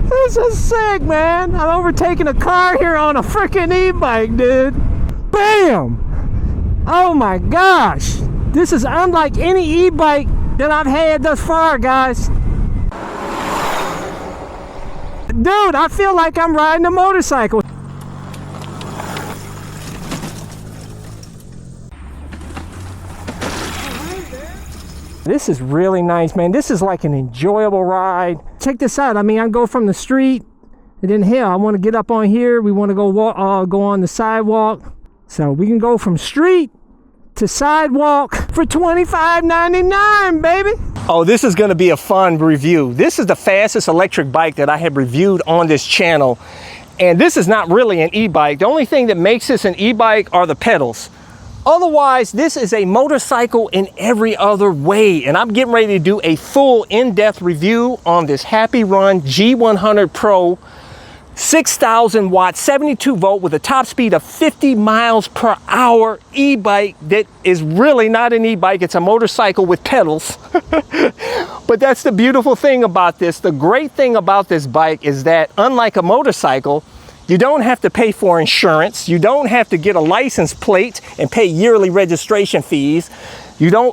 This is sick, man. I'm overtaking a car here on a freaking e-bike, dude. Bam! Oh my gosh. This is unlike any e-bike that I've had thus far, guys. Dude, I feel like I'm riding a motorcycle. This is really nice, man. This is like an enjoyable ride. Check this out. I mean, I go from the street, and then hell, I want to get up on here. We want to go walk, go on the sidewalk. So we can go from street to sidewalk for $25.99, baby. Oh, this is going to be a fun review. This is the fastest electric bike that I have reviewed on this channel. And this is not really an e-bike. The only thing that makes this an e-bike are the pedals. Otherwise, this is a motorcycle in every other way. And I'm getting ready to do a full in-depth review on this HappyRun G100 PRO 6,000 watt, 72 volt with a top speed of 50 miles per hour e-bike that is really not an e-bike. It's a motorcycle with pedals. But that's the beautiful thing about this. The great thing about this bike is that unlike a motorcycle, you don't have to pay for insurance. You don't have to get a license plate and pay yearly registration fees.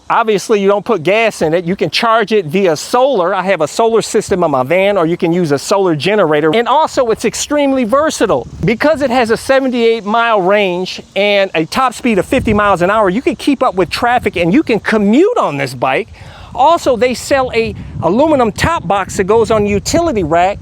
Obviously you don't put gas in it. You can charge it via solar. I have a solar system on my van, or you can use a solar generator. And also it's extremely versatile because it has a 78-mile range and a top speed of 50 miles an hour. You can keep up with traffic and you can commute on this bike. Also, they sell a aluminum top box that goes on the utility rack,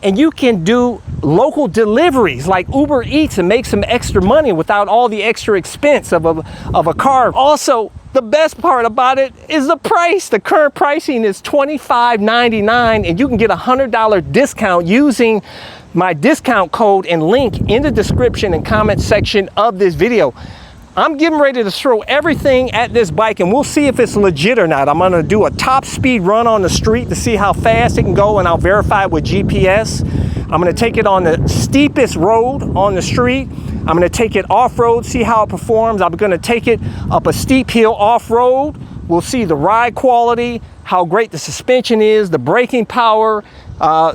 and you can do local deliveries like Uber Eats and make some extra money without all the extra expense of a car. Also, the best part about it is the price. The current pricing is $25.99, and you can get a $100 discount using my discount code and link in the description and comment section of this video. I'm getting ready to throw everything at this bike, and we'll see if it's legit or not. I'm gonna do a top speed run on the street to see how fast it can go, and I'll verify it with GPS. I'm gonna take it on the steepest road on the street. I'm gonna take it off-road, see how it performs. I'm gonna take it up a steep hill off-road. We'll see the ride quality, how great the suspension is, the braking power,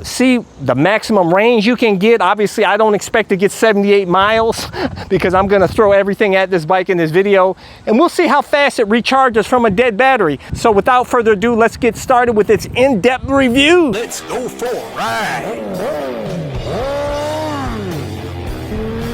see the maximum range you can get. Obviously, I don't expect to get 78 miles because I'm gonna throw everything at this bike in this video, and we'll see how fast it recharges from a dead battery. So without further ado, let's get started with its in-depth review. Let's go for a ride.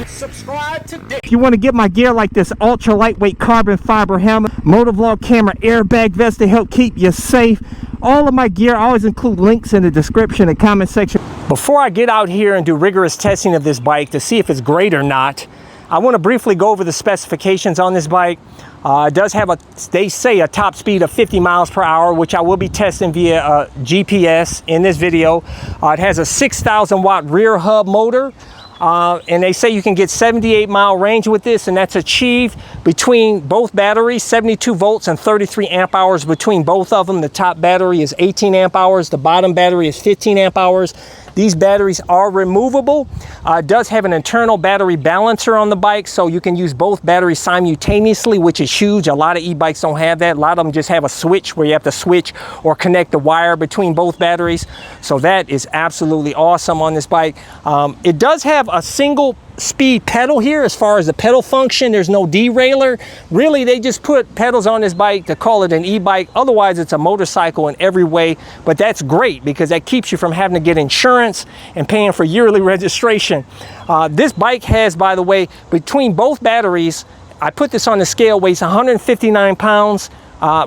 Subscribe today. If you want to get my gear like this ultra lightweight carbon fiber helmet, motovlog camera, airbag vest to help keep you safe, all of my gear, I always include links in the description and comment section. Before I get out here and do rigorous testing of this bike to see if it's great or not, I want to briefly go over the specifications on this bike. It does have they say a top speed of 50 miles per hour, which I will be testing via GPS in this video. It has a 6,000 watt rear hub motor. And they say you can get 78-mile range with this, and that's achieved between both batteries, 72 volts and 33 amp hours between both of them. The top battery is 18 amp hours, the bottom battery is 15 amp hours. These batteries are removable. It does have an internal battery balancer on the bike, so you can use both batteries simultaneously, which is huge. A lot of e-bikes don't have that. A lot of them just have a switch where you have to switch or connect the wire between both batteries. So that is absolutely awesome on this bike. It does have a single speed pedal here as far as the pedal function. There's no derailleur. Really, they just put pedals on this bike to call it an e-bike. Otherwise, it's a motorcycle in every way, but that's great because that keeps you from having to get insurance and paying for yearly registration. This bike has, by the way, between both batteries, I put this on the scale, weighs 159 pounds.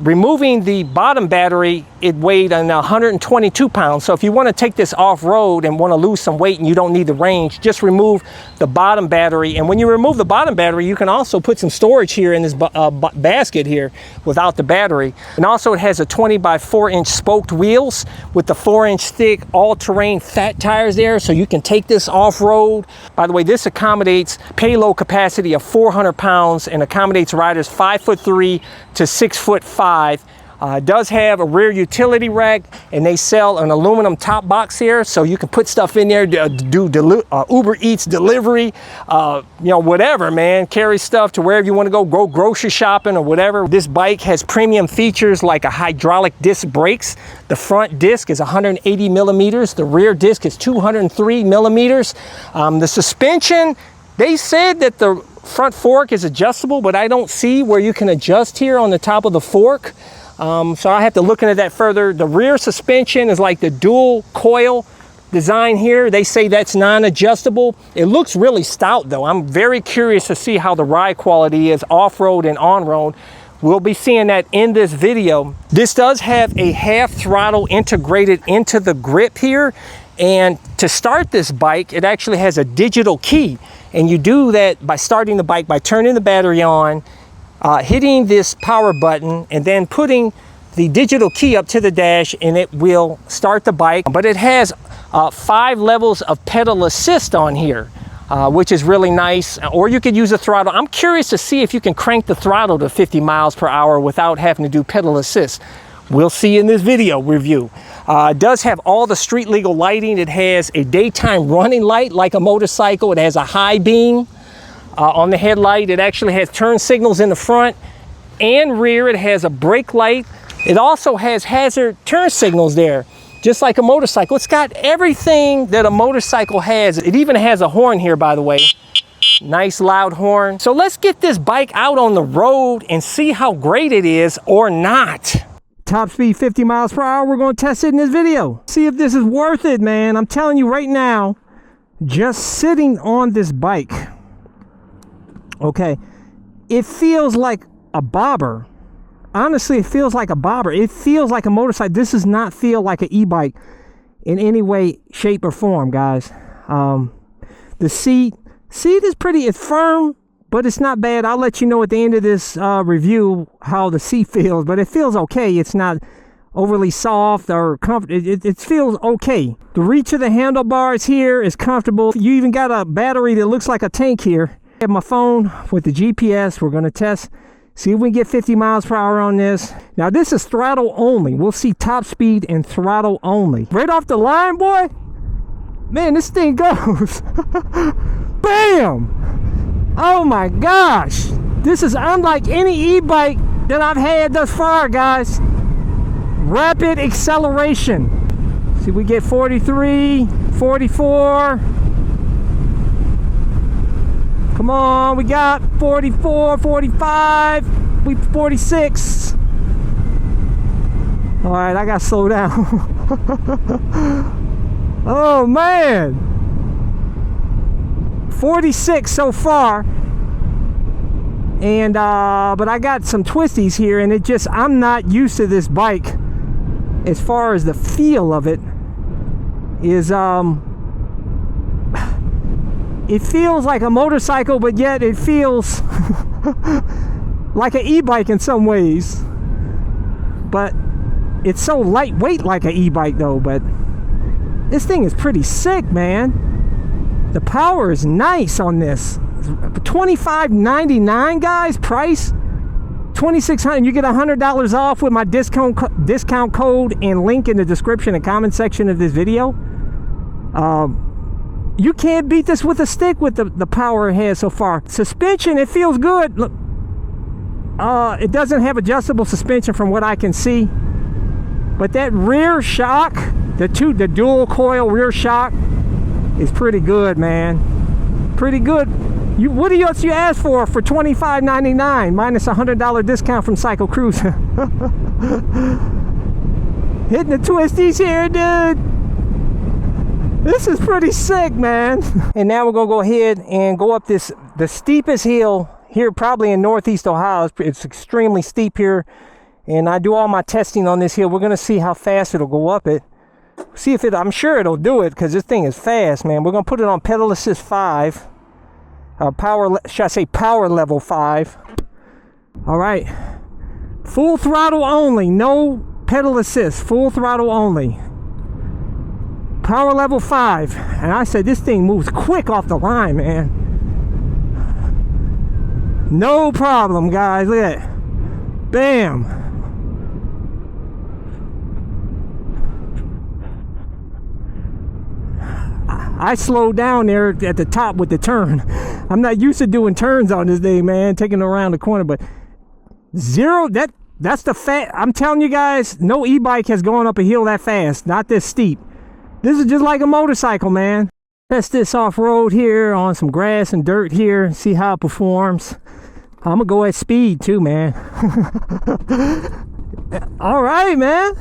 Removing the bottom battery, it weighed 122 pounds. So if you want to take this off-road and want to lose some weight and you don't need the range, just remove the bottom battery. And when you remove the bottom battery, you can also put some storage here in this basket here without the battery. And also it has a 20 by 4 inch spoked wheels with the 4-inch thick all-terrain fat tires there, so you can take this off-road. By the way, this accommodates payload capacity of 400 pounds and accommodates riders 5'3" to 6'5". It does have a rear utility rack, and they sell an aluminum top box here, so you can put stuff in there to do Uber Eats delivery, you know, whatever, man. Carry stuff to wherever you want to go grocery shopping or whatever. This bike has premium features like a hydraulic disc brakes. The front disc is 180 millimeters. The rear disc is 203 millimeters. The suspension, they said that the front fork is adjustable, but I don't see where you can adjust here on the top of the fork. So I have to look into that further. The rear suspension is like the dual coil design here. They say that's non-adjustable. It looks really stout though. I'm very curious to see how the ride quality is off-road and on-road. We'll be seeing that in this video. This does have a half throttle integrated into the grip here. And to start this bike, it actually has a digital key. And you do that by starting the bike by turning the battery on, hitting this power button, and then putting the digital key up to the dash, and it will start the bike. But it has 5 levels of pedal assist on here, which is really nice. Or you could use a throttle. I'm curious to see if you can crank the throttle to 50 miles per hour without having to do pedal assist. We'll see in this video review. It does have all the street legal lighting. It has a daytime running light like a motorcycle. It has a high beam on the headlight. It actually has turn signals in the front and rear. It has a brake light. It also has hazard turn signals there, just like a motorcycle. It's got everything that a motorcycle has. It even has a horn here, by the way. Nice loud horn. So let's get this bike out on the road and see how great it is or not. Top speed 50 miles per hour. We're going to test it in this video. See if this is worth it, man. I'm telling you right now, just sitting on this bike, okay, it feels like a bobber. Honestly, it feels like a bobber. It feels like a motorcycle. This does not feel like an e-bike in any way, shape, or form, guys. The seat is pretty, it's firm, but it's not bad. I'll let you know at the end of this review how the seat feels, but it feels okay. It's not overly soft or comfortable. It feels okay. The reach of the handlebars here is comfortable. You even got a battery that looks like a tank here. I have my phone with the GPS. We're going to test, see if we can get 50 miles per hour on this. Now this is throttle only. We'll see top speed and throttle only. Right off the line, boy, man, this thing goes. Bam! Oh my gosh, this is unlike any e-bike that I've had thus far, guys. Rapid acceleration. See, we get 43, 44. Come on, we got 44, 45, we 46. All right, I gotta slow down. Oh man. 46 so far, and but I got some twisties here, and it just, I'm not used to this bike as far as the feel of it is. It feels like a motorcycle, but yet it feels like an e-bike in some ways, but it's so lightweight like an e-bike though. But this thing is pretty sick, man. The power is nice on this. $25.99, guys, price. $2,600. You get $100 off with my discount code and link in the description and comment section of this video. You can't beat this with a stick with the power it has so far. Suspension, it feels good. Look, it doesn't have adjustable suspension from what I can see, but that rear shock, the dual coil rear shock, is pretty good, man. Pretty good. What else you ask for $25.99 minus $100 discount from Cycle Cruise? Hitting the twisties here, dude. This is pretty sick, man. And now we're gonna go ahead and go up the steepest hill here, probably in Northeast Ohio. It's extremely steep here, and I do all my testing on this hill. We're gonna see how fast it'll go up it. See if I'm sure it'll do it, because this thing is fast, man. We're gonna put it on pedal assist 5, power level 5. All right, full throttle only, no pedal assist, full throttle only, power level 5. And I said this thing moves quick off the line, man. No problem, guys. Look at that. Bam. I slowed down there at the top with the turn. I'm not used to doing turns on this thing, man, taking it around the corner, but zero, that's the I'm telling you guys, no e-bike has gone up a hill that fast, not this steep. This is just like a motorcycle, man. Test this off-road here on some grass and dirt here, see how it performs. I'm gonna go at speed too, man. All right, man.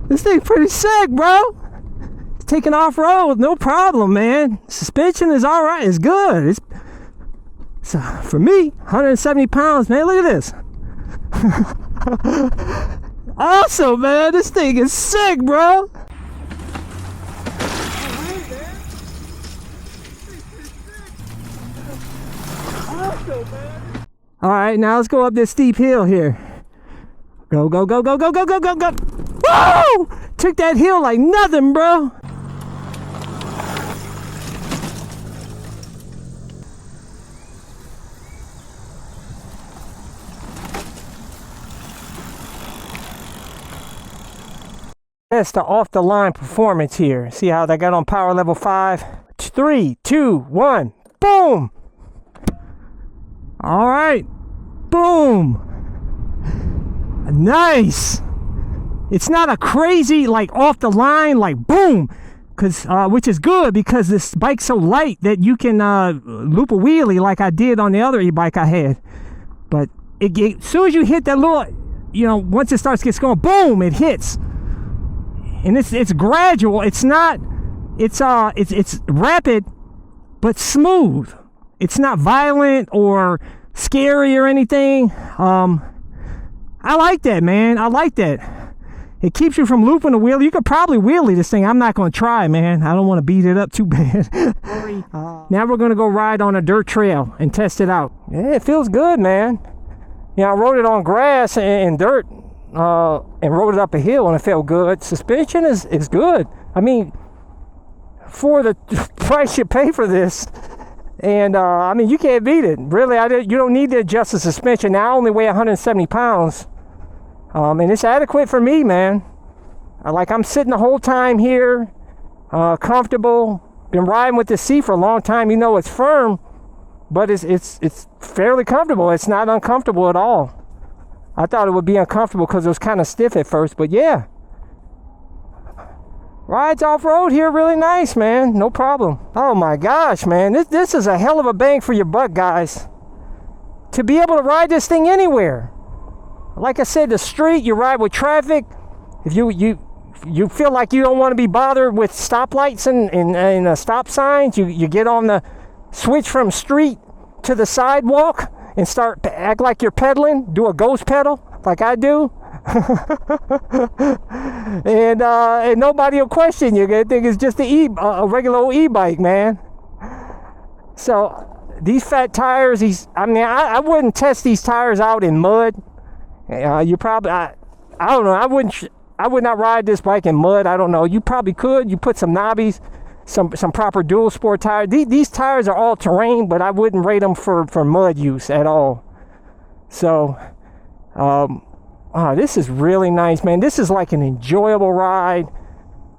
This thing's pretty sick, bro. It's taking off-road, no problem, man. Suspension is all right, it's good. It's for me, 170 pounds, man. Look at this. Awesome, man. This thing is sick, bro. All right, now let's go up this steep hill here. Go, go, go, go, go, go, go, go, go. Whoa! Took that hill like nothing, bro. That's the off-the-line performance here. See how that got on power level 5? 3, 2, 1, boom! All right, boom. Nice. It's not a crazy like off the line like boom, which is good because this bike's so light that you can loop a wheelie like I did on the other e-bike I had. But as soon as you hit that little, once it starts gets going, boom, it hits. And it's gradual. It's not. It's rapid, but smooth. It's not violent or scary or anything. I like that, man. I like that. It keeps you from looping the wheel. You could probably wheelie this thing. I'm not going to try, man. I don't want to beat it up too bad. Now we're going to go ride on a dirt trail and test it out. Yeah, it feels good, man. I rode it on grass and dirt and rode it up a hill and it felt good. Suspension is good. I mean, for the price you pay for this, and I mean, you can't beat it. Really, you don't need to adjust the suspension. Now I only weigh 170 pounds. And it's adequate for me, man. I'm sitting the whole time here, comfortable. Been riding with the seat for a long time. It's firm, but it's fairly comfortable. It's not uncomfortable at all. I thought it would be uncomfortable because it was kind of stiff at first, but yeah. Rides off-road here really nice, man. No problem. Oh my gosh, man. This is a hell of a bang for your buck, guys. To be able to ride this thing anywhere. Like I said, the street, you ride with traffic. If you feel like you don't want to be bothered with stoplights and stop signs, you get on the switch from street to the sidewalk and act like you're pedaling. Do a ghost pedal like I do. and nobody will question you. They think it's just a regular old e-bike, man. So these fat tires, I wouldn't test these tires out in mud. You probably, I don't know. I would not ride this bike in mud. I don't know. You probably could. You put some knobbies, some proper dual sport tires. These tires are all terrain, but I wouldn't rate them for mud use at all. So, this is really nice, man. This is like an enjoyable ride.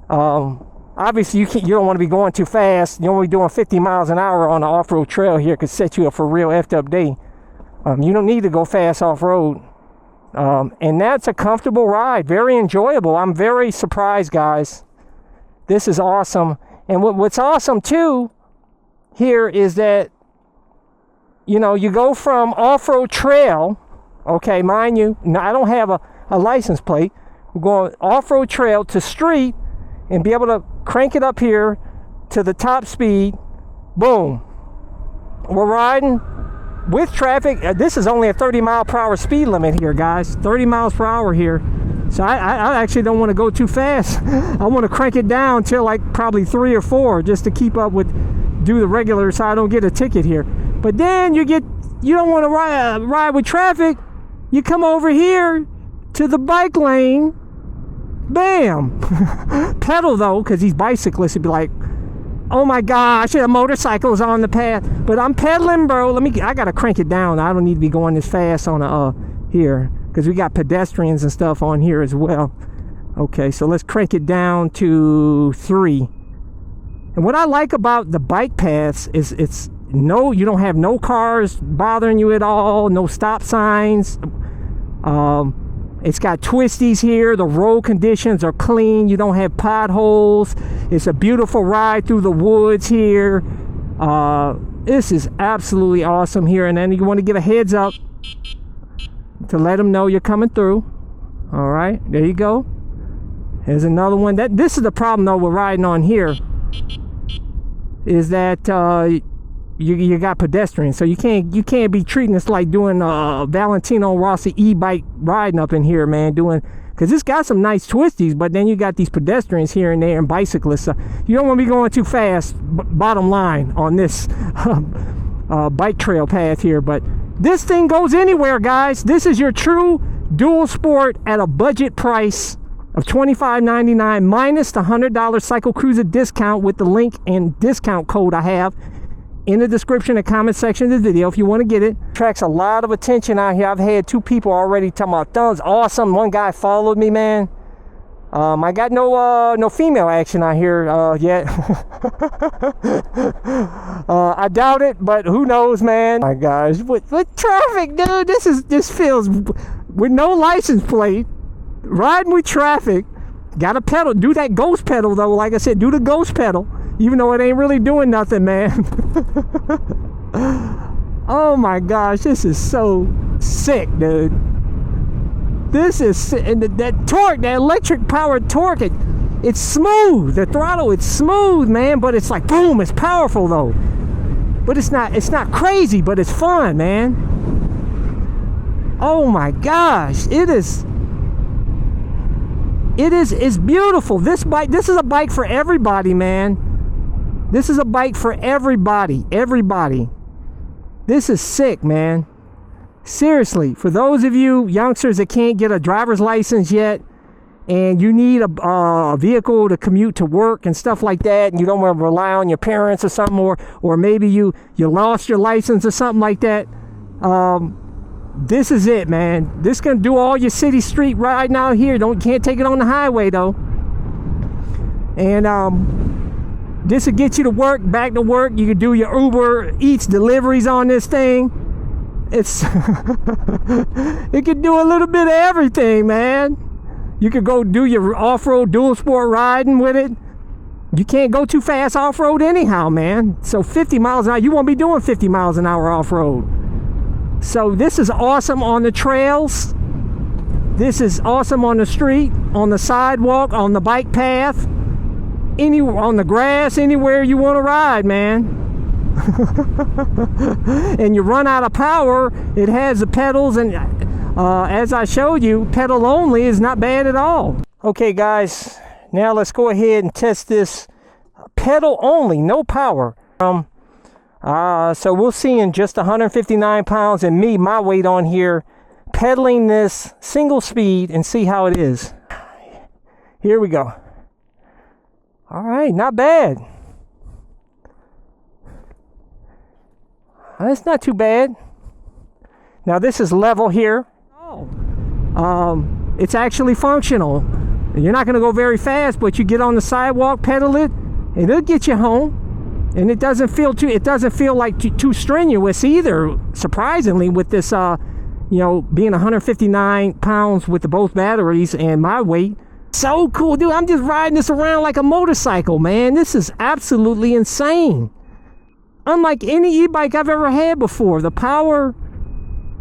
Obviously, you don't want to be going too fast. You don't want to be doing 50 miles an hour on the off-road trail here. Could set you up for a real effed up day. You don't need to go fast off-road. And that's a comfortable ride. Very enjoyable. I'm very surprised, guys. This is awesome. And what's awesome, too, here is that, you go from off-road trail. Okay, mind you, I don't have a license plate. We're going off-road trail to street and be able to crank it up here to the top speed. Boom. We're riding with traffic. This is only a 30 mile per hour speed limit here, guys. 30 miles per hour here. So I actually don't want to go too fast. I want to crank it down till like probably 3 or 4 just to keep up with, do the regular so I don't get a ticket here. But then you don't want to ride with traffic. You come over here to the bike lane. Bam. Pedal though, because these bicyclists would be like, oh my gosh, a motorcycle's on the path. But I'm pedaling, bro. I gotta crank it down. I don't need to be going this fast on here, because we got pedestrians and stuff on here as well. Okay, so let's crank it down to 3. And what I like about the bike paths is you don't have no cars bothering you at all, no stop signs. It's got twisties here. The road conditions are clean. You don't have potholes. It's a beautiful ride through the woods here. This is absolutely awesome here. And then you want to give a heads up to let them know you're coming through. All right, there you go. Here's another one. This is the problem though with riding on here, is that you got pedestrians, so you can't be treating this like doing Valentino Rossi e-bike riding up in here, man. Because it's got some nice twisties, but then you got these pedestrians here and there and bicyclists. So you don't want to be going too fast. Bottom line on this bike trail path here, but this thing goes anywhere, guys. This is your true dual sport at a budget price of $25.99 minus the $100 Cycle Cruiser discount with the link and discount code I have in the description and comment section of the video if you want to get it. Attracts a lot of attention out here. I've had 2 people already talking about thumbs. Awesome. One guy followed me, man. I got no female action out here yet. I doubt it, but who knows, man. My gosh, what traffic, dude? This feels with no license plate, riding with traffic. Gotta pedal, do that ghost pedal though. Like I said, do the ghost pedal, even though it ain't really doing nothing, man. Oh my gosh, this is so sick, dude. This is, and that torque, that electric powered torque, it's smooth. The throttle, it's smooth, man, but it's like boom, it's powerful though. But it's not crazy, but it's fun, man. Oh my gosh, it's beautiful. This is a bike for everybody, man. This is a bike for everybody. This is sick, man. Seriously, for those of you youngsters that can't get a driver's license yet, and you need a vehicle to commute to work and stuff like that, and you don't want to rely on your parents or something, or maybe you lost your license or something like that, this is it, man. This can do all your city street riding out here. Can't take it on the highway though. And this will get you to work, back to work. You can do your Uber Eats deliveries on this thing. It can do a little bit of everything, man. You could go do your off-road dual sport riding with it. You can't go too fast off-road anyhow, man. So 50 miles an hour, you won't be doing 50 miles an hour off-road. So this is awesome on the trails. This is awesome on the street, on the sidewalk, on the bike path, on the grass, anywhere you want to ride, man. And you run out of power, it has the pedals, and as I showed you, pedal only is not bad at all. Okay guys, now let's go ahead and test this pedal only, no power. So we'll see in just 159 pounds and my weight on here, pedaling this single speed and see how it is. Here we go. All right, not bad. That's not too bad. Now this is level here. It's actually functional. You're not going to go very fast, but you get on the sidewalk, pedal it, and it'll get you home. And it doesn't feel like too strenuous either. Surprisingly, with this, being 159 pounds with both batteries and my weight. So cool, dude. I'm just riding this around like a motorcycle, man. This is absolutely insane. Unlike any e-bike I've ever had before. The power,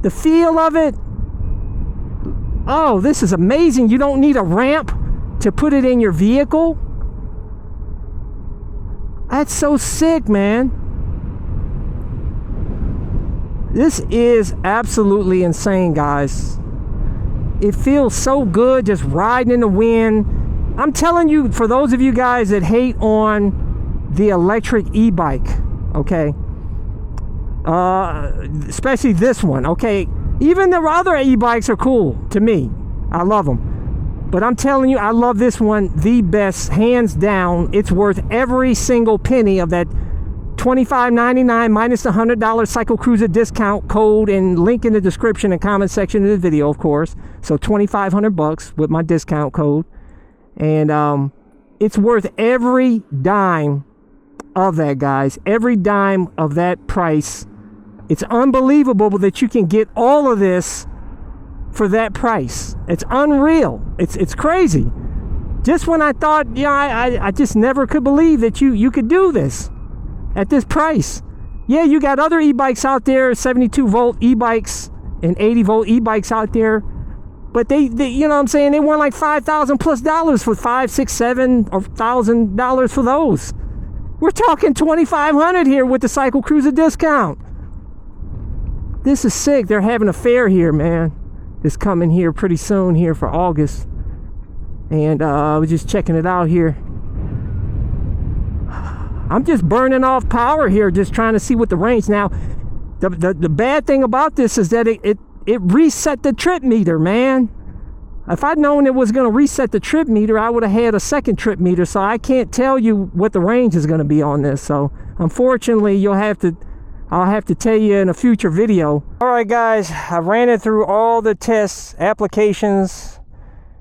the feel of it. Oh, this is amazing. You don't need a ramp to put it in your vehicle. That's so sick, man. This is absolutely insane, guys. It feels so good just riding in the wind. I'm telling you, for those of you guys that hate on the electric e-bike, okay, especially this one, okay, even the other e-bikes are cool to me. I love them, but I'm telling you, I love this one the best, hands down. It's worth every single penny of that $25.99 minus the $100 Cycle Cruiser discount code and link in the description and comment section of the video, of course. So $2,500 with my discount code, and it's worth every dime of that, guys. Every dime of that price. It's unbelievable that you can get all of this for that price. It's unreal. It's crazy. Just when I thought, I just never could believe that you could do this at this price. Yeah, you got other e-bikes out there, 72 volt e-bikes and 80 volt e-bikes out there. But they you know what I'm saying, they want like $5,000 plus for $5, $6, $7 or $1,000 for those. We're talking $2,500 here with the Cycle Cruiser discount. This is sick. They're having a fair here, man. It's coming here pretty soon here for August. And I was just checking it out here. I'm just burning off power here, just trying to see what the range. Now, the bad thing about this is that it reset the trip meter, man. If I'd known it was going to reset the trip meter, I would have had a second trip meter. So I can't tell you what the range is going to be on this. So unfortunately, I'll have to tell you in a future video. All right, guys, I ran it through all the tests, applications,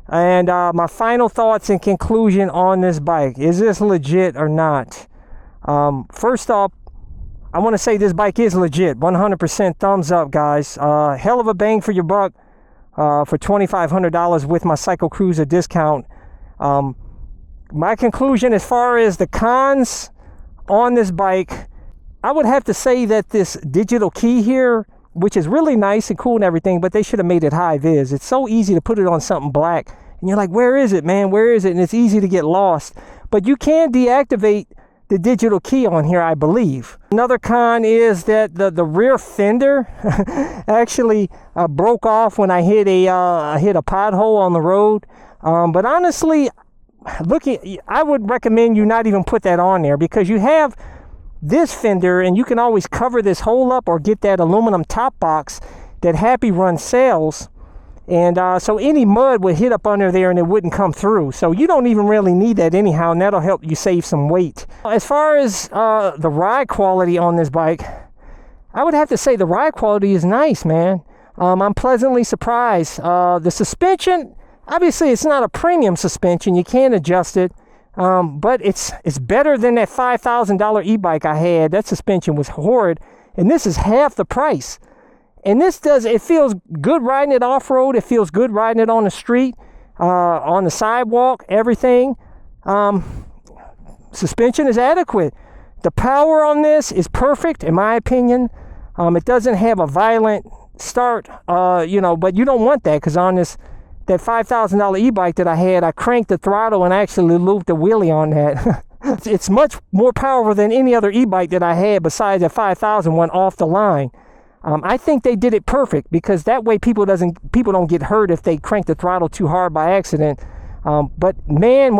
and my final thoughts and conclusion on this bike. Is this legit or not? First off, I want to say this bike is legit. 100% thumbs up, guys. Hell of a bang for your buck for $2,500 with my Cycle Cruiser discount. My conclusion as far as the cons on this bike, I would have to say that this digital key here, which is really nice and cool and everything, but they should have made it high vis. It's so easy to put it on something black. And you're like, where is it, man? Where is it? And it's easy to get lost. But you can deactivate the digital key on here, I believe. Another con is that the rear fender actually broke off when I hit a pothole on the road. But honestly, I would recommend you not even put that on there, because you have this fender and you can always cover this hole up or get that aluminum top box that HappyRun sells. And so any mud would hit up under there and it wouldn't come through. So you don't even really need that anyhow, and that'll help you save some weight. As far as the ride quality on this bike, I would have to say the ride quality is nice, man. I'm pleasantly surprised. The suspension, obviously it's not a premium suspension. You can adjust it. But it's better than that $5,000 e-bike I had. That suspension was horrid. And this is half the price. And it feels good riding it off-road. It feels good riding it on the street, on the sidewalk, everything. Suspension is adequate. The power on this is perfect, in my opinion. It doesn't have a violent start, but you don't want that, because on that $5,000 e-bike that I had, I cranked the throttle and actually looped a wheelie on that. It's much more powerful than any other e-bike that I had besides that $5,000 went off the line. I think they did it perfect, because that way people don't get hurt if they crank the throttle too hard by accident. But man,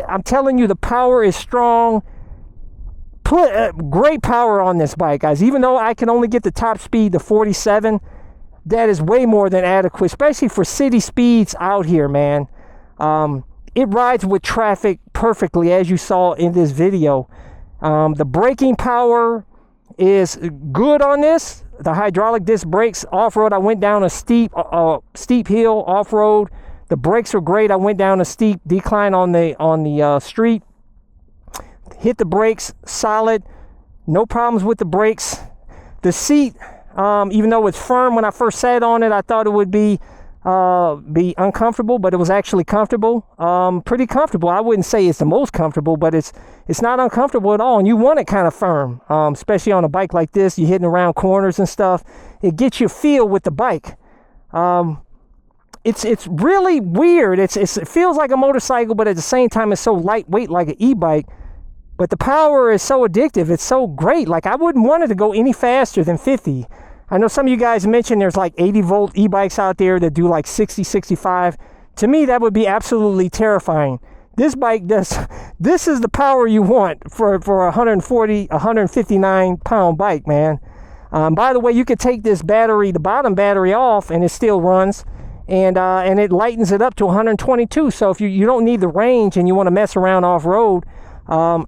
I'm telling you, the power is strong. Put great power on this bike, guys. Even though I can only get the top speed to 47, that is way more than adequate, especially for city speeds out here, man. It rides with traffic perfectly, as you saw in this video. The braking power is good on this. The hydraulic disc brakes off-road, I went down a steep hill off-road. The brakes were great. I went down a steep decline on the street. Hit the brakes solid. No problems with the brakes. The seat, even though it's firm, when I first sat on it, I thought it would be uncomfortable, but it was actually comfortable. Pretty comfortable. I wouldn't say it's the most comfortable, but it's not uncomfortable at all. And you want it kind of firm, especially on a bike like this. You're hitting around corners and stuff. It gets you feel with the bike. It's really weird. It feels like a motorcycle, but at the same time, it's so lightweight like an e-bike. But the power is so addictive. It's so great. Like, I wouldn't want it to go any faster than 50. I know some of you guys mentioned there's like 80 volt e-bikes out there that do like 60, 65. To me, that would be absolutely terrifying. This bike does, this is the power you want for a 159 pound bike, man. By the way, you could take this battery, the bottom battery off, and it still runs. And it lightens it up to 122. So if you don't need the range and you want to mess around off-road, to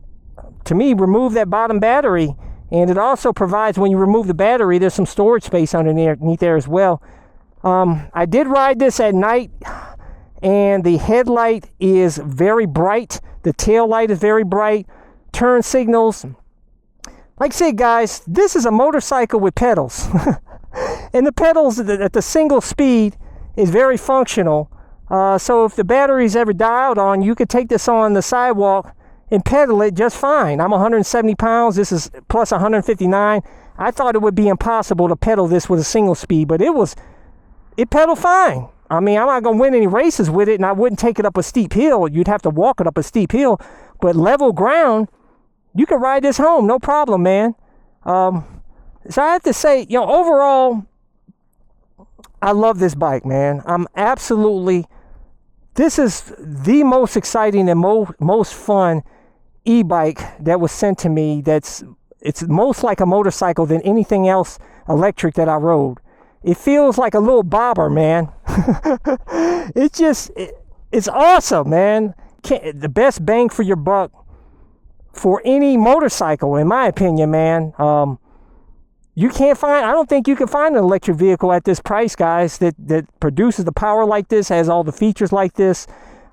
me, remove that bottom battery. And it also provides, when you remove the battery, there's some storage space underneath there as well. I did ride this at night, and the headlight is very bright. The tail light is very bright. Turn signals, Like I said, guys, this is a motorcycle with pedals. And the pedals at the single speed is very functional. So if the battery's ever dialed on, you could take this on the sidewalk and pedal it just fine. I'm 170 pounds. This is plus 159. I thought it would be impossible to pedal this with a single speed, but it pedaled fine. I mean, I'm not going to win any races with it, and I wouldn't take it up a steep hill. You'd have to walk it up a steep hill. But level ground, you can ride this home, no problem, man. So I have to say, you know, overall, I love this bike, man. This is the most exciting and most fun e-bike that was sent to me. It's most like a motorcycle than anything else electric that I rode. It feels like a little bobber, man. It's awesome, man. The best bang for your buck for any motorcycle, in my opinion, man. I don't think you can find an electric vehicle at this price, guys, that produces the power like this, has all the features like this,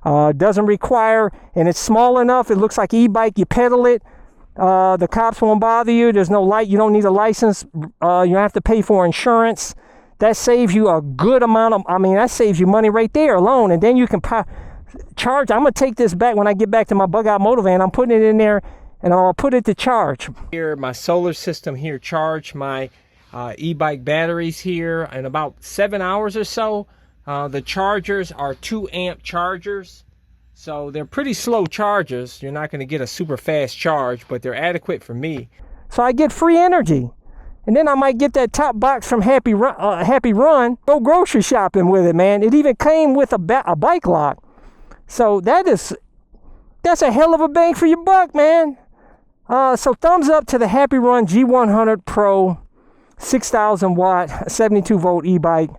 doesn't require, and it's small enough. It looks like e-bike. You pedal it. The cops won't bother you. There's no light. You don't need a license. You don't have to pay for insurance. That saves you a good amount that saves you money right there alone. And then you can charge. I'm going to take this back when I get back to my bug out motor van. I'm putting it in there, and I'll put it to charge. Here, my solar system here charged my e-bike batteries here in about 7 hours or so. The chargers are 2 amp chargers. So they're pretty slow chargers. You're not going to get a super fast charge, but they're adequate for me. So I get free energy. And then I might get that top box from HappyRun, go grocery shopping with it, man. It even came with a bike lock. So that's a hell of a bang for your buck, man. So thumbs up to the HappyRun G100 PRO 6,000 watt 72 volt e-bike.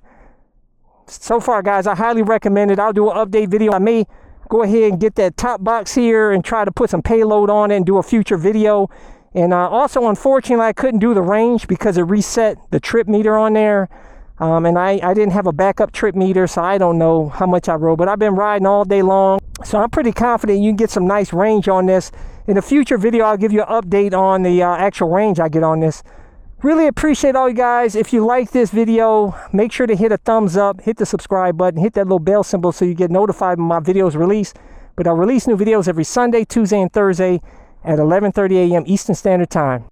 So far, guys, I highly recommend it. I'll do an update video. I may go ahead and get that top box here and try to put some payload on it and do a future video. And also, unfortunately, I couldn't do the range because it reset the trip meter on there. And I didn't have a backup trip meter, so I don't know how much I rode. But I've been riding all day long, so I'm pretty confident you can get some nice range on this. In a future video, I'll give you an update on the actual range I get on this. Really appreciate all you guys. If you like this video, make sure to hit a thumbs up, hit the subscribe button, hit that little bell symbol so you get notified when my videos release. But I release new videos every Sunday, Tuesday, and Thursday at 11:30 a.m. Eastern Standard Time.